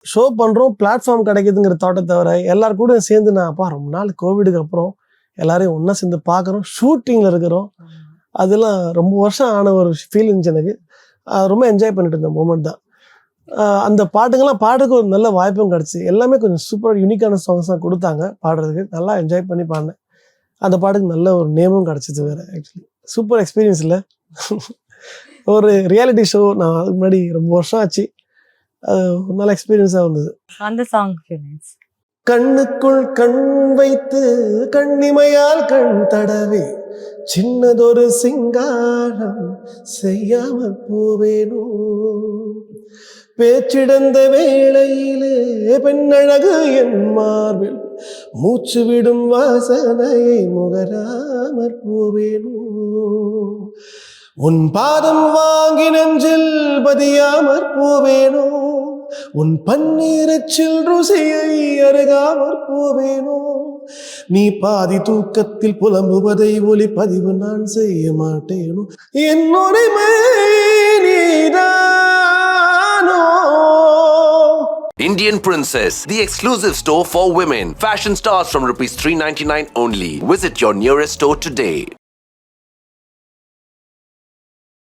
Show பண்ணுறோம், platform கிடைக்குதுங்கிற தாட்டை தவிர எல்லாரு கூட சேர்ந்து நான் ரொம்ப நாள் கோவிடுக்கு அப்புறம் எல்லாரையும் ஒன்றா சேர்ந்து பார்க்குறோம், ஷூட்டிங்கில் இருக்கிறோம். அதெல்லாம் ரொம்ப வருஷம் ஆன ஒரு ஃபீல் இருந்துச்சு எனக்கு. ரொம்ப என்ஜாய் பண்ணிட்டு இருந்த மூமெண்ட் தான். அந்த பாட்டுங்கெல்லாம் பாடுறதுக்கு ஒரு நல்ல வாய்ப்பும் கிடச்சி, எல்லாமே கொஞ்சம் சூப்பர் யூனிக்கான சாங்ஸ் தான் கொடுத்தாங்க பாடுறதுக்கு. நல்லா என்ஜாய் பண்ணி பாடினேன். அந்த பாட்டுக்கு நல்ல ஒரு நேமும் கிடச்சிது வேறு. ஆக்சுவலி சூப்பர் எக்ஸ்பீரியன்ஸ் இல்லை. ஒரு ரியாலிட்டி ஷோ நான் அதுக்கு முன்னாடி ரொம்ப வருஷம் ஆச்சு. அது ஒரு நல்ல எக்ஸ்பீரியன்ஸாக இருந்தது. அந்த சாங் கண்ணுக்குள் கண் வைத்து கண்ணிமையால் கண் தடவே சின்னதொரு சிங்காரம் செய்யாமல் போவேனோ, பேச்சிடந்த வேளையிலே பெண்ணழகு என் மார்பில் மூச்சு விடும் வாசனையை முகராமற் போவேனோ, உன் பாதம் வாங்கி நெஞ்சில் பதியாமற் போவேனோ, உன் பன்னீரச்சில் ருசியை அருகாமற் போவேனோ, நீ பாதி தூக்கத்தில் புலம்புவதை ஒளிப்பதிவு நான் செய்ய மாட்டேனோ, என் உரிமை நீதானோ. Indian Princess, the exclusive store for women. Fashion starts from ₹399 only. Visit your nearest store today.